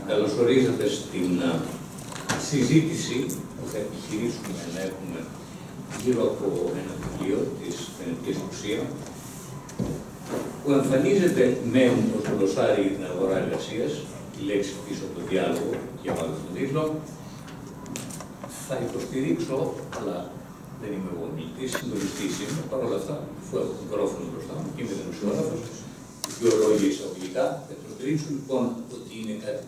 Καλωσορίζετε στην συζήτηση που θα επιχειρήσουμε να έχουμε γύρω από ένα βιβλίο της Φαινετικής Ουσία, που εμφανίζεται μεν ως γλωσσάρι για την αγορά εργασίας, η λέξη πίσω από το διάλογο και πάνω στον τίτλο. Θα υποστηρίξω, αλλά δεν είμαι εγώ μιλητής, συντονιστής είμαι, παρόλα αυτά, αφού έχω το μικρόφωνο μπροστά μου και είμαι δημοσιογράφος, δύο λόγια εισαγωγικά, θα υποστηρίξω λοιπόν ότι είναι κάτι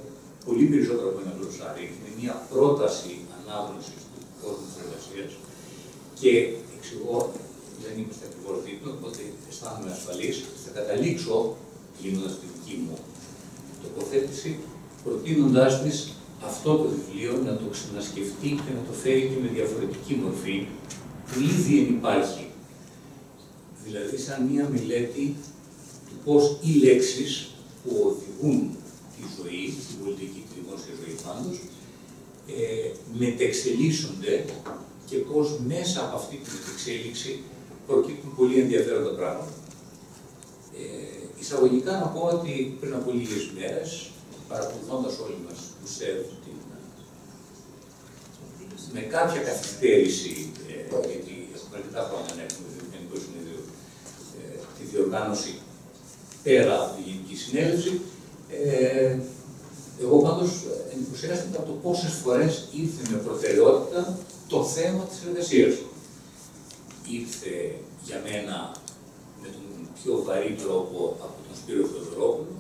πολύ περισσότερο από ένα γλωσσάρι. Είναι μια πρόταση ανάγνωσης του κόσμου της εργασίας και εξηγώ, δεν είμαι στο ακριβώς τίτλο, οπότε αισθάνομαι ασφαλής. Θα καταλήξω, κλείνοντας τη δική μου τοποθέτηση, προτείνοντάς της αυτό το βιβλίο να το ξανασκεφτεί και να το φέρει και με διαφορετική μορφή, που ήδη υπάρχει. Δηλαδή, σαν μία μελέτη του πώς οι λέξεις που οδηγούν τη ζωή, την πολιτική και τη δημόσια ζωή πάντως, μετεξελίσσονται και πώς μέσα από αυτή την μετεξέλιξη προκύπτουν πολύ ενδιαφέροντα πράγματα. Εισαγωγικά να πω ότι πριν από λίγες μέρες, παρακολουθώντας όλοι μας του ΣΕΒ με κάποια καθυστέρηση, γιατί έχουμε αρκετά χρόνια να έχουμε Γενικό Συνέδριο, τη διοργάνωση πέρα από τη Γενική Συνέλευση, εγώ πάντως εντυπωσιάστηκα από το πόσες φορές ήρθε με προτεραιότητα το θέμα της εργασίας. Ήρθε για μένα με τον πιο βαρύ τρόπο από τον Σπύρο Θεοδωρόπουλο,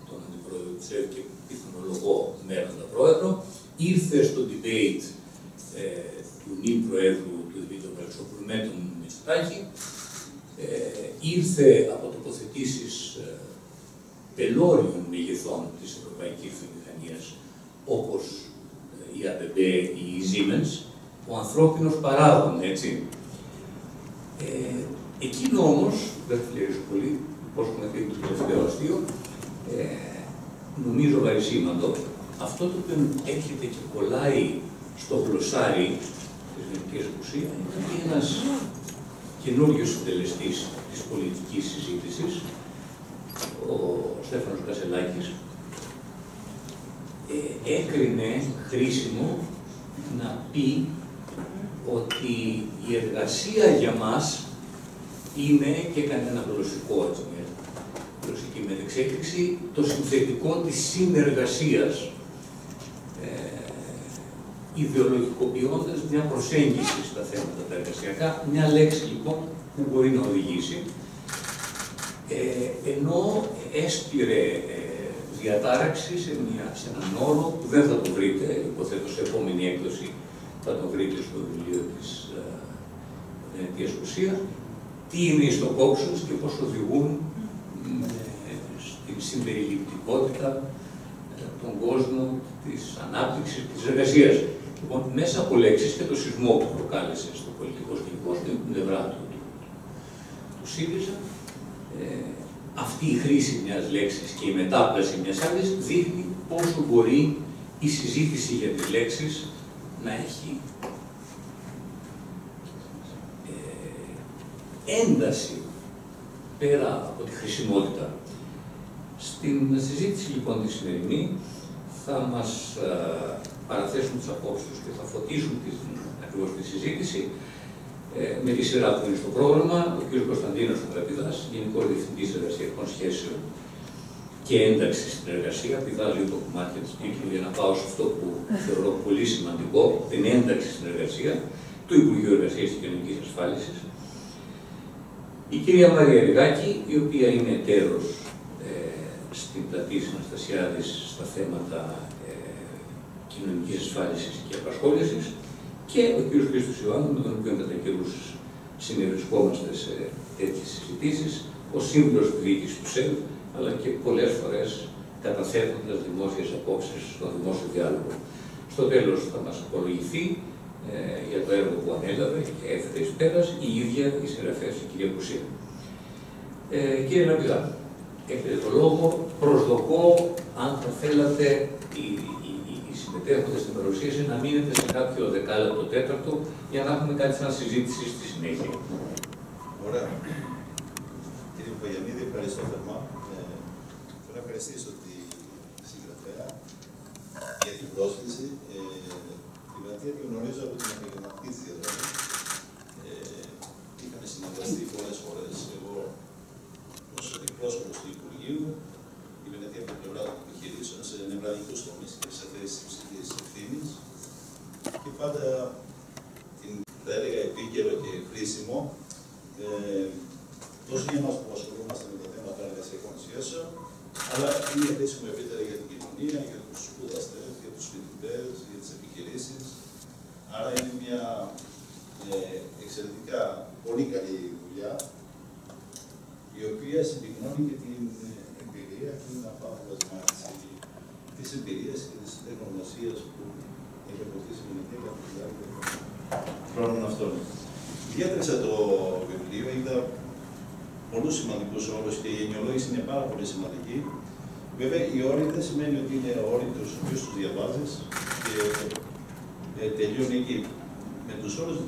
τον αντιπρόεδρο του ΣΕΒ και πιθανολογώ μέροντα πρόεδρο. Ήρθε στο debate του νυν Προέδρου του Δημήτρου Μελισσόπουλου με τον Μητσοτάκη. Ήρθε από τοποθετήσεις πελώριων μεγεθών της ευρωπαϊκής βιομηχανίας, όπως η ΑΠΠ ή η Siemens, ο ανθρώπινος παράγων, έτσι. Εκείνο όμως, δεν θα φιλερίσω πολύ, πώς έχουμε πει το τελευταίο αστείο, νομίζω βαρισίμαντο, αυτό το οποίο έρχεται και κολλάει στο γλωσσάρι της Φαινετικής Ουσία είναι ότι ένας καινούριος συντελεστής της πολιτικής συζήτησης, ο Στέφανος Κασελάκης, έκρινε χρήσιμο να πει ότι η εργασία για μας είναι, και έκανε ένα γλωσσικό, έτσι, μια γλωσσική μετεξέλιξη, το συνθετικό της συνεργασίας, ιδεολογικοποιώντας μια προσέγγιση στα θέματα τα εργασιακά, μια λέξη λοιπόν που μπορεί να οδηγήσει, ενώ έσπηρε διατάραξη σε έναν όρο που δεν θα το βρείτε, υποθέτω σε επόμενη έκδοση θα το βρείτε στο βιβλίο της Φαινετικής Ουσία, τι είναι οι stock options και πώς οδηγούν στην συμπεριληπτικότητα τον κόσμο της ανάπτυξης, της εργασίας. Λοιπόν, μέσα από λέξεις και το σεισμό που προκάλεσε στο πολιτικό σκηνικό, στην πλευρά του ΣΥΡΙΖΑ, αυτή η χρήση μιας λέξης και η μετάπλαση μιας άλλης δείχνει πόσο μπορεί η συζήτηση για τις λέξεις να έχει ένταση πέρα από τη χρησιμότητα. Στην συζήτηση λοιπόν τη σημερινή θα μας παραθέσουν τις απόψεις τους και θα φωτίσουν ακριβώς τη συζήτηση με τη σειρά που είναι στο πρόγραμμα, ο κ. Κωνσταντίνος Αγραπηδάς, Γενικός Διευθυντής Εργασιακών Σχέσεων και Ένταξης στην Εργασία, πηδάω λίγο το κομμάτι της τίτλου για να πάω σε αυτό που θεωρώ πολύ σημαντικό, την ένταξη στην εργασία του Υπουργείου Εργασίας και Κοινωνικής Ασφάλισης. Η κυρία Μαρία Ριγάκη, η οποία είναι εταίρος στην πλατεία Αναστασιάδης στα θέματα κοινωνικής ασφάλισης και απασχόλησης, και ο κ. Χρήστος Ιωάννου, με τον οποίο κατά καιρούς συνευρισκόμαστε σε τέτοιες συζητήσεις, ως σύμβουλος της διοίκησης του ΣΕΒ, αλλά και πολλές φορές καταθέτοντας δημόσιες απόψεις στον δημόσιο διάλογο. Στο τέλος θα μας απολογηθεί για το έργο που ανέλαβε και έφερε εις πέρας η ίδια η συγγραφέας, η κυρία Κουσία. Κύριε Αγραπηδά, έχετε το λόγο. Προσδοκώ, αν θα θέλατε, οι συμμετέχοντες στην παρουσίαση να μείνετε σε κάποιο δεκάλεπτο τέταρτο για να έχουμε κάτι σαν συζήτηση στη συνέχεια. Ωραία. Κύριε Παγιαννίδη, ευχαριστώ θερμά. Θέλω να ευχαριστήσω τη συγγραφέα για την πρόσκληση. Την Βενετία τη γνωρίζω από την επαγγελματική της διαδρομή. Είχαμε συνεργαστεί πολλές φορές. Εγώ, ως εκπρόσωπος του Υπουργείου, η Βενετία από την πλευρά των επιχειρήσεων σε νευραλικούς τομείς και σε θέσεις υψηλής ευθύνης. Και πάντα την, θα έλεγα, επίκαιρο και χρήσιμο, τόσο για εμάς που ασχολούμαστε με τα θέματα εργασιακών σχέσεων, αλλά είναι χρήσιμο ευρύτερα για την κοινωνία, για τους σπουδαστές, για τους φοιτητές, για τις επιχειρήσεις. Άρα είναι μια εξαιρετικά πολύ καλή δουλειά, η οποία συμπυκνώνει και την εμπειρία και την απάντηση της εμπειρίας και της τεχνογνωσίας που έχει αποκτήσει η Βενετία κατά τη διάρκεια των χρόνων αυτών. Διέτρεξα το βιβλίο, είδα πολλούς σημαντικούς όρους και η ενοιολόγηση είναι πάρα πολύ σημαντική. Βέβαια, οι όροι δεν σημαίνει ότι είναι όροι τους οποίους τους διαβάζεις και τελειώνει εκεί. Με τους όρους,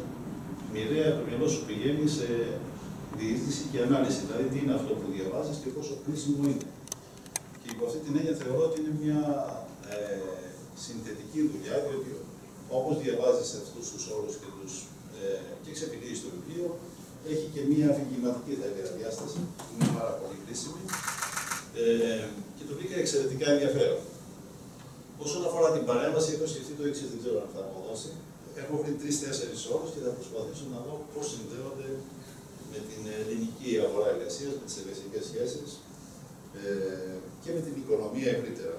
μοιραία το μυαλό σου πηγαίνει σε διείσδυση και ανάλυση. Δηλαδή, τι είναι αυτό που διαβάζεις και πόσο χρήσιμο είναι. Και υπό αυτή την έννοια θεωρώ ότι είναι μια συνθετική δουλειά, διότι όπως διαβάζεις αυτούς τους όρους και εξεπηρεείς το βιβλίο, έχει και μια αφηγηματική διάσταση, που είναι πάρα πολύ χρήσιμη και το βρήκα εξαιρετικά ενδιαφέρον. Όσον αφορά την παρέμβαση, έχω σκεφτεί το εξής, δεν ξέρω αν θα αποδώσει. Έχω βρει 3-4 όρους και θα προσπαθήσω να δω πώς συνδέονται με την ελληνική αγορά εργασίας, με τις εργασιακές σχέσεις και με την οικονομία ευρύτερα.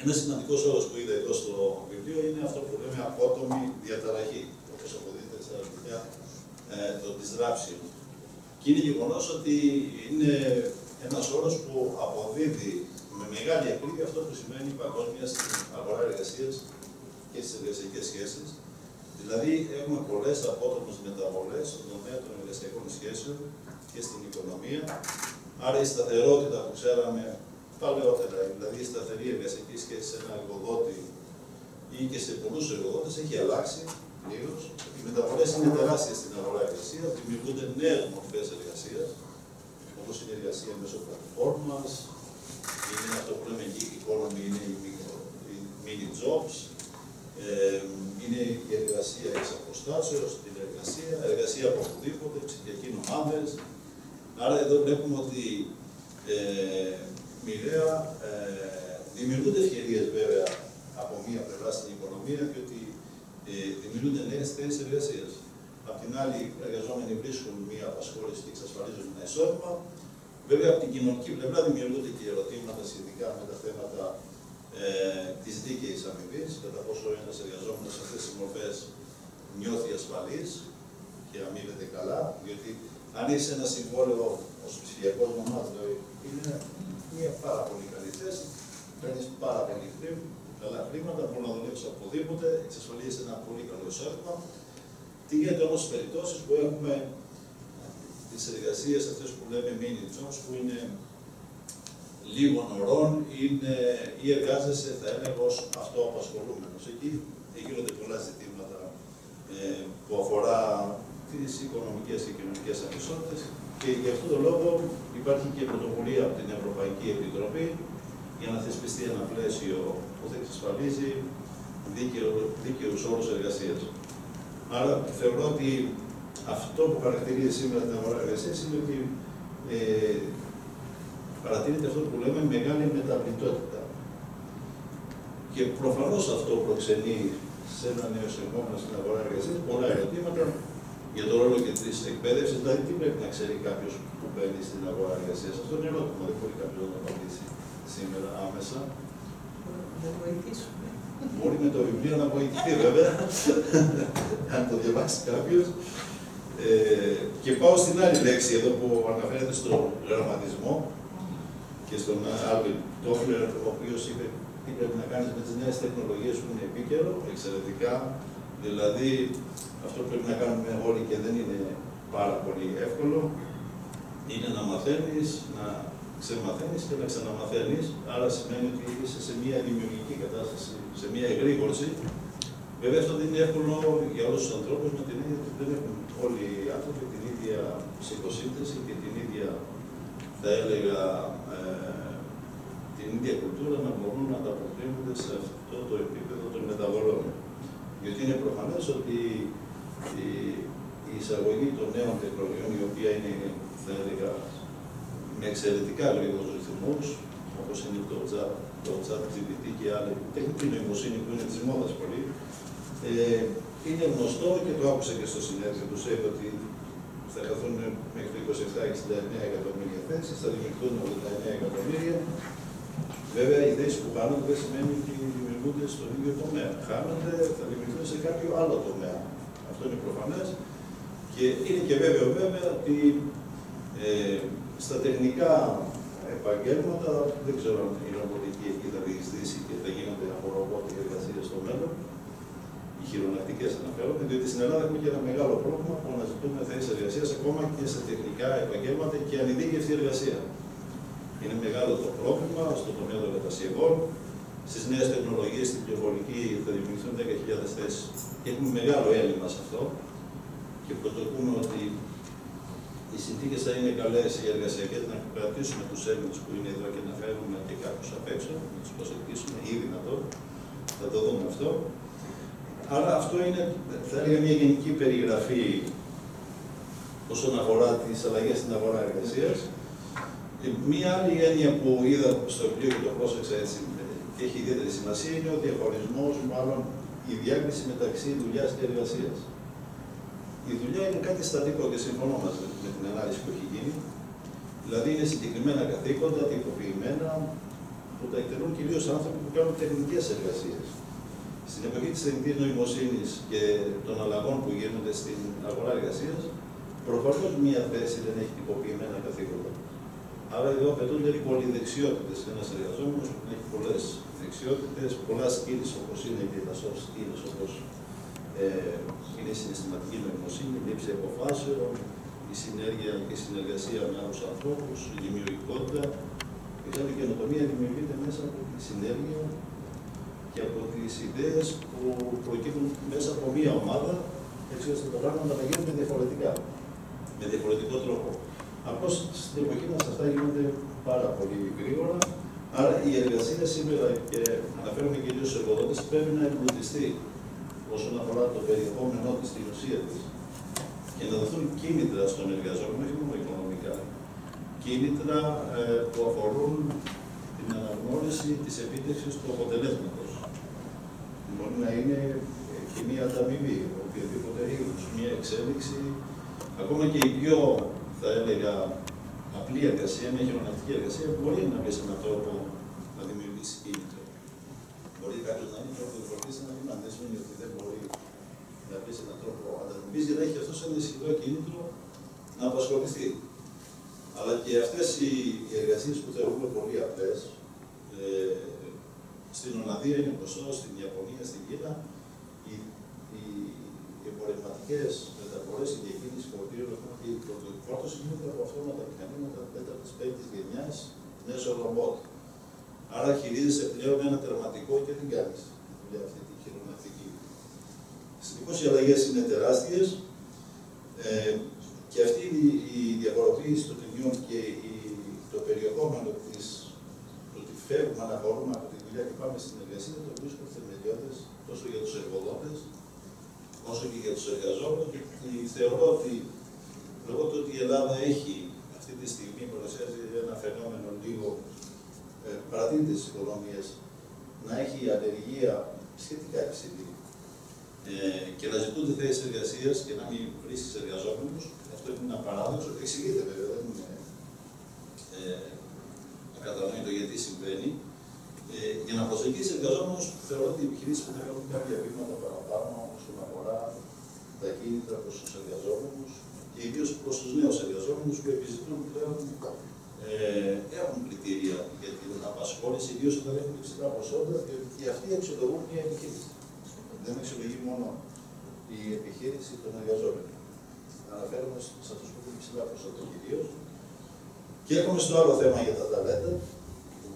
Ένα σημαντικό όρο που είδα εδώ στο βιβλίο είναι αυτό που λέμε απότομη διαταραχή, όπως αποδίδεται στα αρχικά το disruption. Και είναι γεγονός ότι είναι ένας όρος που αποδίδει με μεγάλη ακρίβεια αυτό που σημαίνει παγκόσμια στην αγορά εργασίας και στις εργασιακές σχέσεις. Δηλαδή, έχουμε πολλές απότομες μεταβολές στον τομέα των εργασιακών σχέσεων και στην οικονομία. Άρα, η σταθερότητα που ξέραμε παλαιότερα, δηλαδή η σταθερή εργασιακή σχέση σε ένα εργοδότη ή και σε πολλούς εργοδότες, έχει αλλάξει πλήρως. Οι μεταβολές είναι τεράστιες στην αγορά εργασίας, δημιουργούνται νέες μορφές εργασίας, όπως είναι η εργασία μέσω πλατφόρμας, είναι αυτό που λέμε gig economy, είναι οι mini jobs, είναι η εργασία εξ αποστάσεως, την εργασία από οπουδήποτε, ψηφιακοί νομάδες. Άρα εδώ βλέπουμε ότι μοιραία δημιουργούνται ευκαιρίες βέβαια από μία πλευρά στην οικονομία και ότι δημιουργούνται νέες θέσεις εργασίας. Απ' την άλλη, οι εργαζόμενοι βρίσκουν μία απασχόληση και εξασφαλίζουν ένα εισόδημα. Βέβαια, από την κοινωνική πλευρά δημιουργούνται και ερωτήματα σχετικά με τα θέματα της δίκαιης αμοιβής, κατά πόσο ένας εργαζόμενος σε αυτές τις μορφές νιώθει ασφαλής και αμείβεται καλά, διότι αν είσαι ένα συμβόλαιο ως ψηφιακός νομάδας, είναι μια πάρα πολύ καλή θέση, παίρνεις πάρα πολύ καλά χρήματα, μπορεί να δουλεύεις οπουδήποτε, εξασφαλίζεις ένα πολύ καλό εισόδημα. Τι γίνεται όμως στις περιπτώσεις που έχουμε τις εργασίες αυτές που λέμε mini jobs, που είναι λίγων ωρών ή εργάζεσαι, θα έλεγα, ως αυτοαπασχολούμενος. Εκεί γίνονται πολλά ζητήματα που αφορά τις οικονομικές και κοινωνικές ανισότητες και γι' αυτόν τον λόγο υπάρχει και πρωτοβουλία από την Ευρωπαϊκή Επιτροπή για να θεσπιστεί ένα πλαίσιο που θα εξασφαλίζει δίκαιους όρους εργασίας. Άρα θεωρώ ότι αυτό που χαρακτηρίζει σήμερα την αγορά εργασίας είναι ότι παρατηρείται αυτό που λέμε μεγάλη μεταβλητότητα. Και προφανώς αυτό προξενεί σε ένα νέο εισερχόμενο στην αγορά εργασίας πολλά ερωτήματα για το ρόλο και της εκπαίδευσης. Δηλαδή, τι πρέπει να ξέρει κάποιος που μπαίνει στην αγορά εργασίας. Αυτό είναι ερώτημα, δεν μπορεί κάποιος να το απαντήσει σήμερα άμεσα. Να βοηθήσουμε. Μπορεί με το βιβλίο να βοηθηθεί, βέβαια, αν το διαβάσει κάποιος. Και πάω στην άλλη λέξη εδώ που αναφέρεται στον γραμματισμό και στον Άλβιν Τόφλερ, ο οποίος είπε τι πρέπει να κάνεις με τις νέες τεχνολογίες που είναι επίκαιρο, εξαιρετικά. Δηλαδή, αυτό που πρέπει να κάνουμε όλοι και δεν είναι πάρα πολύ εύκολο, είναι να μαθαίνεις, να ξεμαθαίνεις και να ξαναμαθαίνεις. Άρα σημαίνει ότι είσαι σε μια δημιουργική κατάσταση, σε μια εγρήγορση. Βέβαια, αυτό δεν είναι εύκολο για όλους τους ανθρώπους, με την έννοια ότι δεν έχουν όλοι οι άνθρωποι την ίδια ψυχοσύνθεση και την ίδια, θα έλεγα, την ίδια κουλτούρα να μπορούν να ανταποκρίνονται σε αυτό το προφανές ότι η εισαγωγή των νέων τεχνολογιών, η οποία είναι, θα έλεγα, με εξαιρετικά γρήγορους ρυθμούς, όπως είναι το chat GPT και άλλη τεχνητή νοημοσύνη που είναι της μόδας πολύ, είναι γνωστό και το άκουσα και στο συνέδριο του ΣΕΒ ότι θα χαθούν μέχρι το 27-69 εκατομμύρια θέσεις, θα δημιουργηθούν 89 εκατομμύρια. Βέβαια, οι θέσεις που χάνονται δεν σημαίνει ότι δημιουργούνται στον ίδιο τομέα. Χάνονται, θα δημιουργηθούν σε κάποιο άλλο τομέα. Αυτό είναι προφανές. Και είναι και βέβαιο ότι στα τεχνικά επαγγέλματα, δεν ξέρω αν η ρομποτική εκεί θα διεισδύσει και θα γίνονται από ρομπότ οι εργασίες στο μέλλον. Οι χειρονακτικές αναφέρονται, διότι στην Ελλάδα έχουμε και ένα μεγάλο πρόβλημα που αναζητούμε θέσεις εργασίας ακόμα και σε τεχνικά επαγγέλματα και ανειδίκευτη εργασία. Είναι μεγάλο το πρόβλημα στον τομέα των κατασκευών. Στις νέες τεχνολογίες, στην πληροφορική θα δημιουργηθούν 10.000 θέσεις. Και έχουμε μεγάλο έλλειμμα σε αυτό. Και προσδοκούμε ότι οι συνθήκες θα είναι καλές οι εργασιακές να κρατήσουμε τους Έλληνες που είναι εδώ και να φέρουμε και κάποιους απ' έξω, να τους προσελκύσουμε, ή δυνατόν. Θα το δούμε αυτό. Άρα αυτό είναι, θα έλεγα, μια γενική περιγραφή όσον αφορά τις αλλαγές στην αγορά εργασίας. Μία άλλη έννοια που είδα στο βιβλίο και το πρόσεξα έτσι και έχει ιδιαίτερη σημασία είναι ο διαχωρισμός, μάλλον η διάκριση μεταξύ δουλειάς και εργασίας. Η δουλειά είναι κάτι στατικό και συμφωνώ μαζί με την ανάλυση που έχει γίνει. Δηλαδή είναι συγκεκριμένα καθήκοντα, τυποποιημένα, που τα εκτελούν κυρίως άνθρωποι που κάνουν τεχνικές εργασίες. Στην εποχή της τεχνητής νοημοσύνης και των αλλαγών που γίνονται στην αγορά εργασίας, προφανώς μία θέση δεν έχει τυποποιημένα καθήκοντα. Άρα εδώ απαιτούνται πολυδεξιότητες. Ένας εργαζόμενος που έχει πολλές δεξιότητες, πολλά skills όπως είναι και τα soft skills, όπως είναι η συναισθηματική νοημοσύνη, η λήψη αποφάσεων, η συνέργεια και η συνεργασία με άλλους ανθρώπους, η δημιουργικότητα. Και η καινοτομία δημιουργείται μέσα από τη συνέργεια και από τις ιδέες που προκύπτουν μέσα από μία ομάδα, έτσι ώστε τα πράγματα να γίνουν διαφορετικά, με διαφορετικό τρόπο. Απλώς στην εποχή μας αυτά γίνονται πάρα πολύ γρήγορα. Άρα η εργασία σήμερα, και αναφέρομαι κυρίως στους εργοδότες, πρέπει να εμπλουτιστεί όσον αφορά το περιεχόμενό της, την ουσία της, και να δοθούν κίνητρα στον εργαζόμενο, όχι μόνο οικονομικά. Κίνητρα που αφορούν την αναγνώριση της επίτευξης του αποτελέσματος. Μπορεί να είναι και μία ανταμοιβή, οποιοδήποτε είδους, μία εξέλιξη, ακόμα και η πιο, θα έλεγα, απλή εργασία, μια χειρονακτική εργασία, μπορεί να μπει σε έναν τρόπο να δημιουργήσει κίνητρο. Μπορεί κάποιος να είναι τροφοδοτής, να μην αν δεν σημαίνει ότι δεν μπορεί να μπει σε έναν τρόπο ανταμοιβής, για να έχει αυτό ένα ισχυρό κίνητρο να απασχοληθεί. Αλλά και αυτές οι εργασίες που θεωρούμε πολύ απλές, στην Ολλανδία είναι γνωστό, στην Ιαπωνία, στην Κίνα, οι εμπορευματικές μεταφορές, η διακίνηση φορτίων και η πρωτοεκφόρτωση γίνεται από αυτόματα μηχανήματα 4ης-5ης γενιάς μέσω ρομπότ. Άρα χειρίζεσαι πλέον ένα τερματικό και την κάνεις δουλειά αυτή τη χειρονακτική. Συνεπώς οι αλλαγές είναι τεράστιες και αυτή η διαφοροποίηση των τιμιών και το περιεχόμενο της, το ότι φεύγουμε, αναχωρούμε από τη δουλειά και πάμε στην εργασία, το βρίσκω θεμελιώδες τόσο για τους εργοδότες όσο και για τους εργαζόμενους. Και θεωρώ ότι λόγω του ότι η Ελλάδα έχει αυτή τη στιγμή παρουσιάζει ένα φαινόμενο λίγο παραδείγμα της οικονομίας, να έχει ανεργία σχετικά υψηλή και να ζητούνται θέσεις εργασίας και να μην βρίσκεις εργαζόμενους, αυτό είναι ένα παράδοξο. Εξηγείται βέβαια, δεν είναι ακατανόητο γιατί συμβαίνει. Για να προσεγγίσει εργαζόμενους, θεωρώ ότι οι επιχειρήσεις πρέπει να κάνουν κάποια βήματα παραπάνω όσον αφορά τα κίνητρα προς τους εργαζόμενους και ιδίως προς τους νέους εργαζόμενους που επιζητούν πλέον έχουν κριτήρια για την απασχόληση, ιδίως όταν έχουν υψηλά προσόντα, και αυτοί αξιολογούν μια επιχείρηση. Δεν αξιολογεί μόνο η επιχείρηση των εργαζόμενων. Αναφέρομαι σε αυτούς που έχουν υψηλά προσόντα κυρίως. Και έρχομαι στο άλλο θέμα για τα ταλέντα, που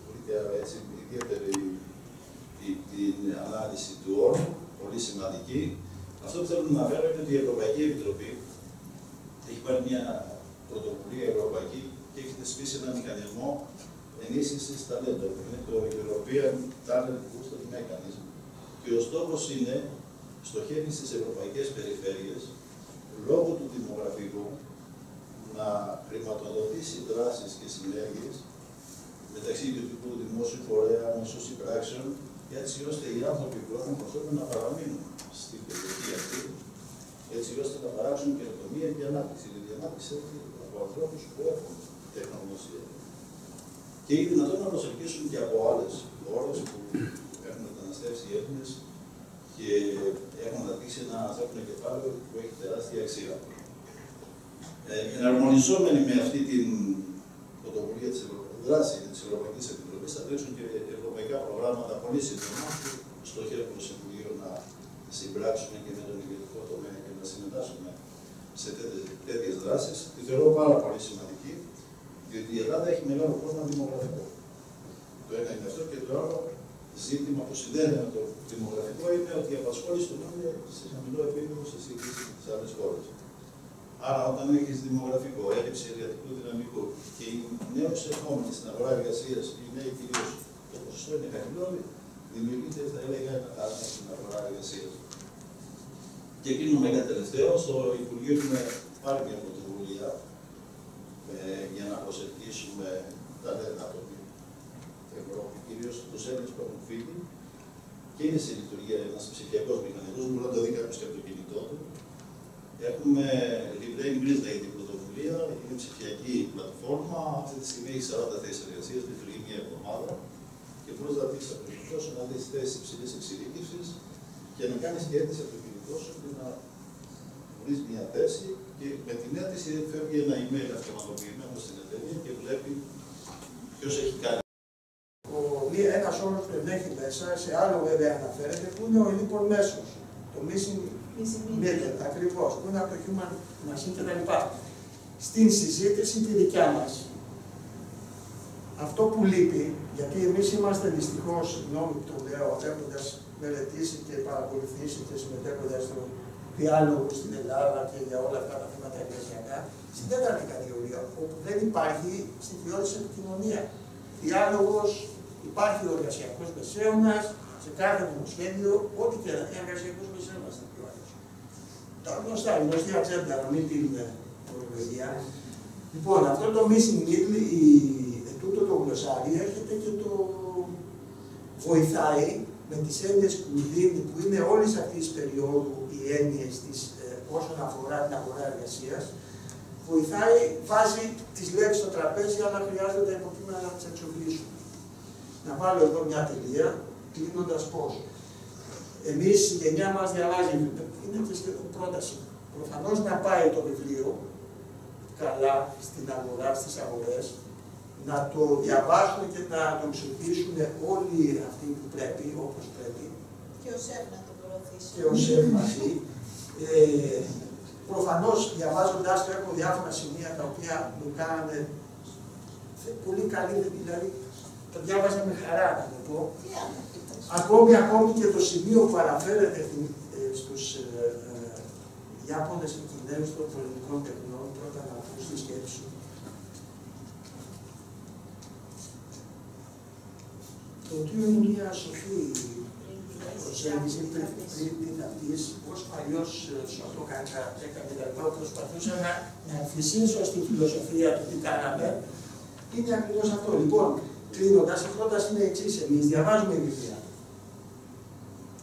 βρείτε έτσι ιδιαίτερη την ανάλυση του όρου, πολύ σημαντική. Αυτό που θέλω να αναφέρω είναι ότι η Ευρωπαϊκή Επιτροπή έχει πάρει μια πρωτοβουλία ευρωπαϊκή και έχει θεσπίσει ένα μηχανισμό ενίσχυσης ταλέντων. Είναι το European Talent Booster Mechanism. Και ο στόχος είναι στοχεύει στις ευρωπαϊκές περιφέρειες λόγω του δημογραφικού να χρηματοδοτήσει δράσεις και συνέργειες μεταξύ ιδιωτικού δημόσιου φορέα, μέσω συμπράξεων, έτσι ώστε οι άνθρωποι που έχουν προσώπη να παραμείνουν στην περιοχή αυτή, έτσι ώστε να παράξουν καινοτομία και ανάπτυξη. Η ανάπτυξη έρχεται από ανθρώπους που έχουν τεχνογνωσία. Και είναι δυνατόν να προσελκύσουν και από άλλες χώρες που έχουν μεταναστεύσει οι Έλληνες και έχουν αναπτύξει ένα ανθρώπινο κεφάλαιο που έχει τεράστια αξία. Εναρμονιζόμενοι με αυτή την πρωτοβουλία της δράση της Ευρωπαϊκής Επιτροπής, θα τρέξουν και ευρωπαϊκά προγράμματα πολύ σύντομα που στοχεύουν στο Συμβουλίο να συμπράξουμε και με τον ιδιωτικό τομέα και να συμμετάσχουμε σε τέτοιες δράσεις. Τη θεωρώ πάρα πολύ σημαντική, διότι η Ελλάδα έχει μεγάλο πρόβλημα δημογραφικό. Το ένα είναι αυτό, και το άλλο ζήτημα που συνδέεται με το δημογραφικό είναι ότι η απασχόληση του είναι σε χαμηλό επίπεδο σε σύγκριση με τις άλλες χώρες. Άρα, όταν έχει δημογραφικό, έλλειψη εργατικού δυναμικού και οι νέοι ερχόμενοι στην αγορά εργασίας, οι νέοι κυρίως, το ποσοστό είναι χαμηλό, δημιουργείται, θα έλεγα, ένα χάσμα στην αγορά εργασίας. Και κλείνουμε κάτι τελευταίο. Στο Υπουργείο έχουμε πάρει μια πρωτοβουλία για να προσελκύσουμε ταλέντα από την Ευρώπη, κυρίως τους Έλληνες που έχουν φύγει, και είναι σε λειτουργία ένας ψηφιακός μηχανισμός, μπορεί να το δει κάποιος και από το κινητό του. Έχουμε Libre English, την πρωτοβουλία, είναι ψηφιακή πλατφόρμα. Αυτή τη στιγμή έχει 40 θέσεις εργασίας, λειτουργεί μια εβδομάδα και μπορείς να δεις από το κινητό σου, να δεις θέσεις υψηλής εξειδίκευσης και να κάνεις και αίτηση από το κινητό σου και να βρεις μια θέση. Και με την αίτηση φεύγει ένα email αυτοματοποιημένο στην εταιρεία και βλέπει ποιος έχει κάνει. Ένας όρος που έχει μέσα, σε άλλο βέβαια αναφέρεται, που είναι ο λοιπόν μέσος. Το missing middle, ακριβώς, που είναι από το human machine κτλ. Στην συζήτηση τη δικιά μας, αυτό που λείπει, γιατί εμείς είμαστε δυστυχώς, συγγνώμη που το λέω, έχοντας μελετήσει και παρακολουθήσει και συμμετέχοντας στο διάλογο στην Ελλάδα και για όλα αυτά τα θέματα εργασιακά, στην τέταρτη κατηγορία, όπου δεν υπάρχει στοιχειώδης επικοινωνία. Διάλογος, υπάρχει ο εργασιακός μεσαίωνας, σε κάθε νομοσχέδιο, ό,τι και ένα εργασιακός μεσαίωνας θα πει ο άλλος. Τα γνωστά, η γνωστή ατζέντα, να μην την προλογία. Λοιπόν, αυτό το missing middle, τούτο το γλωσσάρι, έρχεται και το βοηθάει με τις έννοιες που δίνει, που είναι όλης αυτής της περίοδου οι έννοιες της όσον αφορά την αγορά εργασίας, βοηθάει, βάζει τις λέξεις στο τραπέζι, αλλά χρειάζεται τα υποκείμενα να τις εξοπλίσουμε. Να βάλω εδώ μια τελεία, κλείνοντας πώς. Εμείς, η γενιά μας διαβάζει, είναι και σχεδόν πρόταση. Προφανώς να πάει το βιβλίο καλά στην αγορά, στις αγορές, να το διαβάσουν και να το ψηφίσουν όλοι αυτοί που πρέπει, όπως πρέπει. Και ο ΣΕΒ να το προωθήσει. Και ο ΣΕΒ μαζί. Προφανώς, διαβάζοντάς το, έχω διάφορα σημεία τα οποία μου κάνανε πολύ καλή, δηλαδή το διάβαζα με χαρά, να το πω. Ακόμη και το σημείο που αναφέρεται στους Ιάπωνες και Κινέζους των πολιτικών τεχνών, πρώτα να ακούς τη σκέψη σου. Το οποίο είναι μια σοφή προσέγγιση πριν αυτής, πώς παλιός Σωτοκάκα έκανε τα λοιπά, προσπαθούσα να εμφυσίσω στη φιλοσοφία του τι κάναμε. Είναι ακριβώς αυτό. Λοιπόν, κλείνοντας, η πρόταση είναι εξής: εμείς διαβάζουμε βιβλία.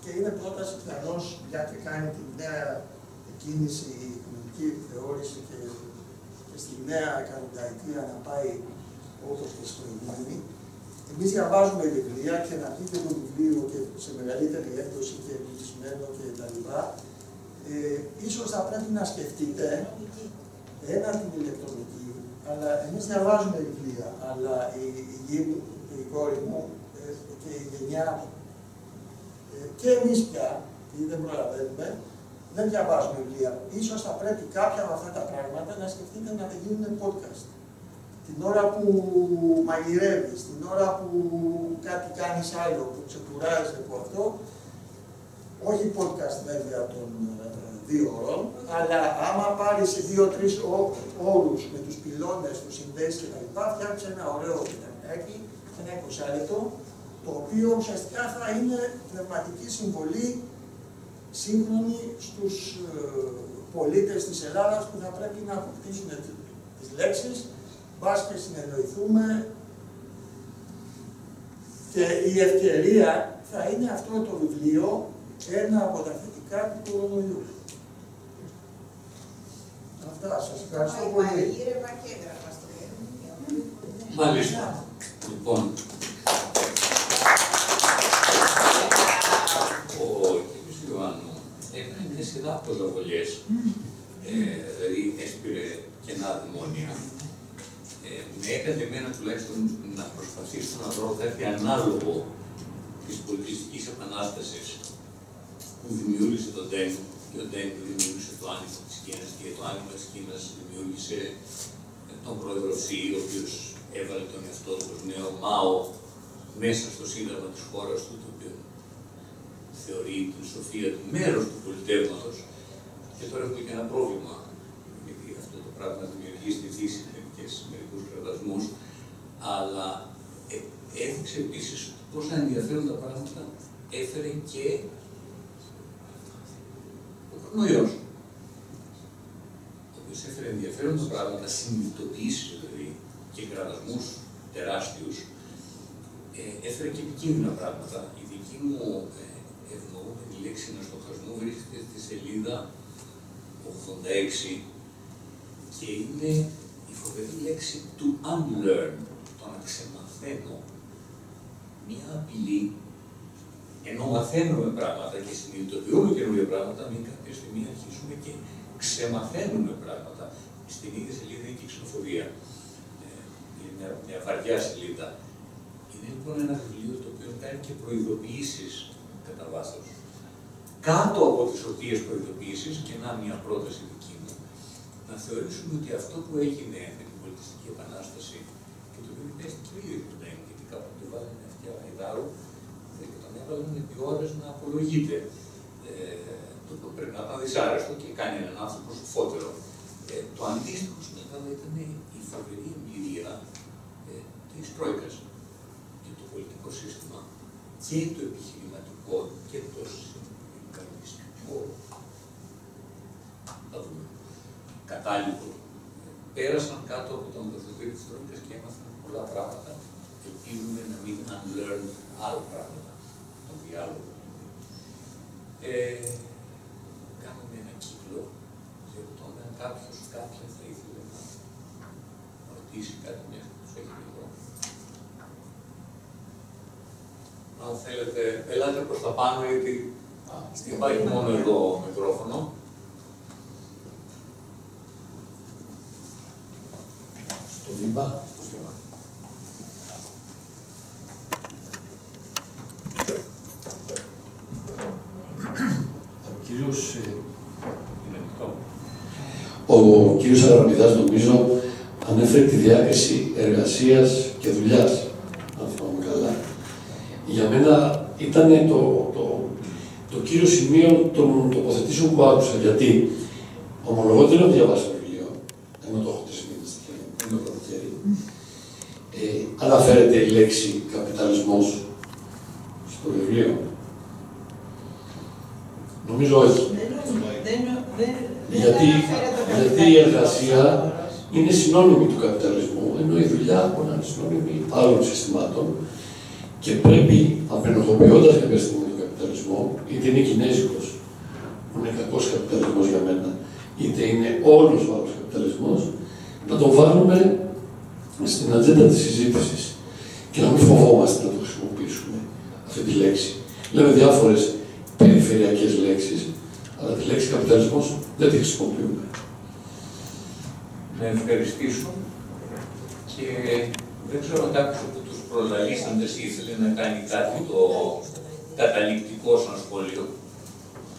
Και είναι πρόταση πιθανώς, για και κάνει τη νέα κίνηση, η οικονομική θεώρηση και στη νέα εκατονταετία να πάει όπως και στην προηγούμενη. Εμείς διαβάζουμε βιβλία και να πείτε το βιβλίο και σε μεγαλύτερη έκδοση και εμπλουτισμένο κτλ. Ίσως θα πρέπει να σκεφτείτε ένα την ηλεκτρονική, αλλά εμείς διαβάζουμε βιβλία, αλλά η κόρη μου και η γενιά μου και εμείς πια, γιατί δεν προλαβαίνουμε, δεν διαβάζουμε βιβλία. Ίσως θα πρέπει κάποια από αυτά τα πράγματα να σκεφτείτε να τα γίνουν podcast. Την ώρα που μαγειρεύεις, την ώρα που κάτι κάνεις άλλο, που ξεκουράζεις από αυτό, όχι podcast βέβαια των 2 ώρων, αλλά άμα πάρεις σε 2-3 όρους με τους πυλώνες, τους συνδέσεις κτλ., φτιάξεις ένα ωραίο βιντεάκι, ένα 20 λεπτό, το οποίο ουσιαστικά θα είναι πνευματική συμβολή σύγχρονοι στους πολίτες της Ελλάδας που θα πρέπει να αποκτήσουν τις λέξεις, μπας και συνεννοηθούμε. Και η ευκαιρία θα είναι αυτό το βιβλίο, ένα από τα θετικά του κορονοϊού. Αυτά, σας ευχαριστώ πολύ. Μαγείρευα και έγραφα στο Μάλιστα. Λοιπόν, ο κ. Ιωάννου έκανε μια σειρά από προσβολές, δηλαδή έσπηρε κενά δαιμόνια. Με έκανε εμένα τουλάχιστον να προσπαθήσω να βρω κάτι ανάλογο της πολιτιστικής επανάστασης που δημιούργησε τον Ντέγκ, και ο Ντέγκ δημιούργησε το άνοιγμα της Κίνας και το άνοιγμα της Κίνας δημιούργησε τον πρόεδρο Σι, ο οποίος έβαλε τον εαυτό του ως νέο Μάο μέσα στο σύνταγμα της χώρας του, το οποίο θεωρεί την σοφία του μέρος του πολιτεύματος. Και τώρα έχουμε και ένα πρόβλημα, γιατί αυτό το πράγμα δημιουργεί στη Δύση και σε μερικούς κραδασμούς, αλλά έδειξε επίσης πόσα ενδιαφέροντα πράγματα έφερε και ο κορονοϊός, ο οποίος έφερε ενδιαφέροντα πράγματα, συνειδητοποιήσεις δηλαδή και κραδασμούς τεράστιους, έφερε και επικίνδυνα πράγματα. Η δική μου ευνοούμενη λέξη νοστοχασμού βρίσκεται στη σελίδα 86 και είναι η φοβερή λέξη to unlearn, το να ξεμαθαίνω. Μια απειλή, ενώ μαθαίνουμε πράγματα και συνειδητοποιούμε καινούργια πράγματα, μην κάποια στιγμή αρχίσουμε και ξεμαθαίνουμε πράγματα. Στην ίδια σελίδα είναι και η ξενοφοβία. Είναι μια βαριά σελίδα. Είναι λοιπόν ένα βιβλίο το οποίο κάνει και προειδοποιήσεις κατά βάθος. Κάτω από τις οποίες προειδοποιήσεις, και να μια πρόταση δική μου, να θεωρήσουμε ότι αυτό που έγινε με την πολιτιστική επανάσταση και το οποίο υπέστηκε ο ίδιος του Ντέγκ, γιατί κάπου του βάλανε αυτιά ειδάρου και τον έβαλαν επί ώρες να απολογείται. Το οποίο πρέπει να ήταν δυσάρεστο και κάνει έναν άνθρωπο σοφότερο. Το αντίστοιχο στην Ελλάδα ήταν η φοβερή εμπειρία της Τρόικας και το πολιτικό σύστημα και το επιχειρηματικό και το συνδικαλιστικό κατάλοιπο. Πέρασαν κάτω από τον δοθετήριο της Τρόικας και έμαθαν πολλά πράγματα και ελπίζουμε να μην unlearn άλλα πράγματα, τον διάλογο. Κάνουμε ένα κύκλο, διότι αν κάποιος κάποια θα ήθελε να ρωτήσει κάτι μέχρι που τους έχει εδώ. Αν θέλετε, ελάτε προς τα πάνω, γιατί υπάρχει μόνο εδώ μικρόφωνο. Στο βήμα. Ο κύριος Αγραμμιδάς, νομίζω, ανέφερε τη διάκριση εργασίας και δουλειάς, αν θυμάμαι καλά. Για μένα ήταν το κύριο σημείο των τοποθετήσεων που άκουσα, γιατί ομολογώ δεν έχω διαβάσει το βιβλίο, ενώ το έχω 3 μήνες στη χέρια μου, είναι το πρώτο χέρι. Αναφέρεται η λέξη καπιταλισμός στο βιβλίο. Νομίζω όχι. Γιατί η εργασία είναι συνώνυμη του καπιταλισμού, ενώ η δουλειά μπορεί να είναι συνώνυμη άλλων συστημάτων και πρέπει, απενοχοποιώντας κάποια στιγμή τον καπιταλισμό, είτε είναι κινέζικος, που είναι κακός καπιταλισμός για μένα, είτε είναι όλος ο άλλος καπιταλισμός, να τον βάλουμε στην ατζέντα της συζήτησης και να μην φοβόμαστε να το χρησιμοποιήσουμε αυτή τη λέξη. Λέμε διάφορες περιφερειακές λέξεις, αλλά τη λέξη καπιταλισμός δεν τη χρησιμοποιούμε. Να ευχαριστήσω και δεν ξέρω αν κάποιος από τους προλαλήσαντες ήθελε να κάνει κάτι το καταληκτικό σαν σχόλιο.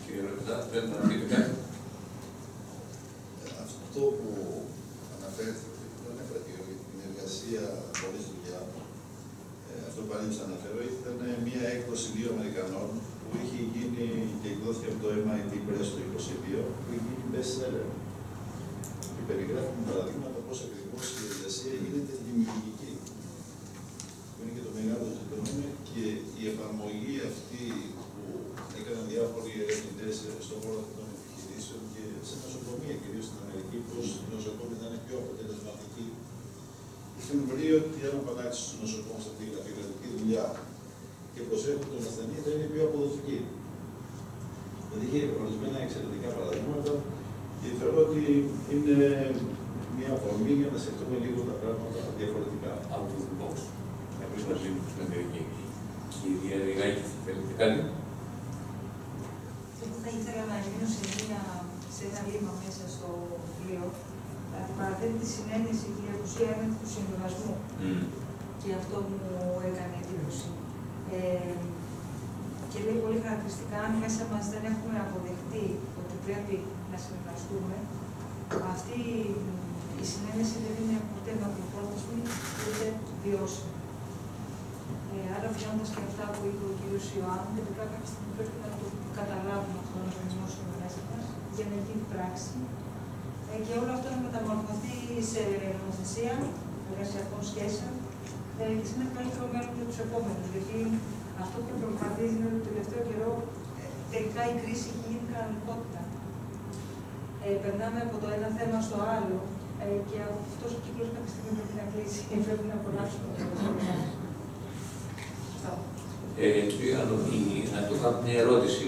Κύριε Ρεπτά, πρέπει να πείτε κάτι. Αυτό που αναφέρεται, την εργασία χωρίς δουλειά, αυτό που αναφέρω, ήταν μια έκδοση 2 Αμερικανών που είχε γίνει και εκδόθηκε από το MIT Press το 1922, που είχε γίνει best seller. Και περιγράφουν παραδείγματα πώς ακριβώς η εργασία γίνεται δημιουργική. Που είναι και το μεγάλο ζητούμενο και η εφαρμογή αυτή που έκαναν διάφοροι ερευνητές στον χώρο των επιχειρήσεων και σε νοσοκομεία, κυρίως στην Αμερική, πως οι νοσοκόμοι θα είναι πιο αποτελεσματικοί. Είχαμε βρει ότι αν απαντάξει στους νοσοκόμους αυτή η γραφειοκρατική δουλειά και προσέχουν τον ασθενή, θα είναι πιο αποδοτική. Δηλαδή, είχε ορισμένα εξαιρετικά παραδείγματα και θεωρώ ότι είναι μια αφορμή για να σκεφτούμε λίγο τα πράγματα διαφορετικά. Out of the box. Εμείς να ζήσουμε στην Αμερική. Κυρία Ριγάκη, θέλετε κάτι? Θα ήθελα να μείνω σε ένα λίμμα μέσα στο βιβλίο. Παραθέτει τη συνένεση και η απουσία έναντι του συμβιβασμού. Και αυτό μου έκανε εντύπωση. Και λέει πολύ χαρακτηριστικά, αν μέσα μας δεν έχουμε αποδεχτεί ότι πρέπει να συνεργαστούμε, αυτή η συνένεση δεν είναι ποτέ μακροπρόθεσμη ούτε βιώσιμη. Άρα, βγαίνοντας και αυτά που είπε ο κ. Ιωάννου, τελικά κάποια στιγμή πρέπει να το καταλάβουμε αυτόν τον οργανισμό στο μέσα μας για να γίνει πράξη. Και όλο αυτό να μεταμορφωθεί σε νομοθεσία εργασιακών σχέσεων και σε ένα καλύτερο μέλλον για τους επόμενους. Γιατί αυτό που προκαθίζει είναι ότι το τελευταίο καιρό τελικά η κρίση έχει γίνει κανονικότητα. Περνάμε από το ένα θέμα στο άλλο και αυτός ο κύκλος κάποια στιγμή πρέπει να κλείσει και πρέπει να απολαύσουμε το θέμα. Να του κάνω μια ερώτηση,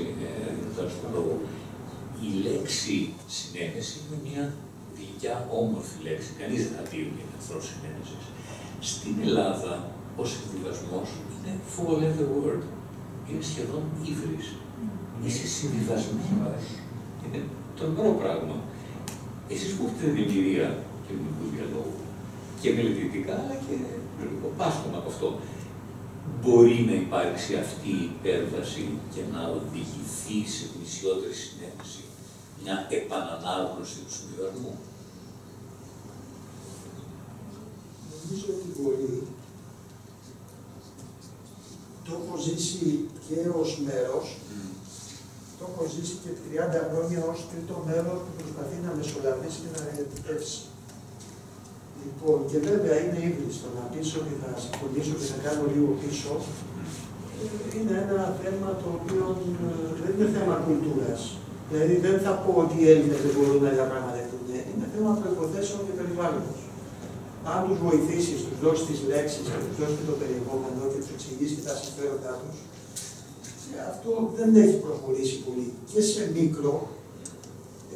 στον λόγο. Η λέξη συνένεση είναι μια γλυκιά όμορφη λέξη. Κανείς δεν θα πει ότι είναι εχθρός συνένεσης. Στην Ελλάδα, ο συμβιβασμός είναι four-letter word. Είναι σχεδόν ύβρις. Είσαι συμβιβασμένος. Είναι το μικρό πράγμα. Εσείς που έχετε την εμπειρία κοινωνικού διαλόγου και μελετητικά, αλλά και πάσχομαι από αυτό, μπορεί να υπάρξει αυτή η υπέρβαση και να οδηγηθεί σε πλησιότερη συνένεση, μια επανανάγνωση του συμβιβασμού? Νομίζω ότι μπορεί. Το έχω ζήσει και ως μέρος, το έχω ζήσει και 30 χρόνια ως τρίτο μέρος που προσπαθεί να μεσολαβήσει και να διατυπεύσει. Λοιπόν, και βέβαια είναι ύβριστο να πεις ότι θα συμφωνήσω και θα κάνω λίγο πίσω. Είναι ένα θέμα το οποίο δεν είναι θέμα κουλτούρας. Δηλαδή δεν θα πω ότι οι Έλληνες δεν μπορούν να διαπραγματευτούν. Είναι θέμα προϋποθέσεων και περιβάλλοντος. Αν τους βοηθήσεις, τους δώσεις τις λέξεις, τους δώσεις και το περιεχόμενο και τους εξηγήσεις και τα συμφέροντά τους, αυτό δεν έχει προχωρήσει πολύ. Και σε μικρό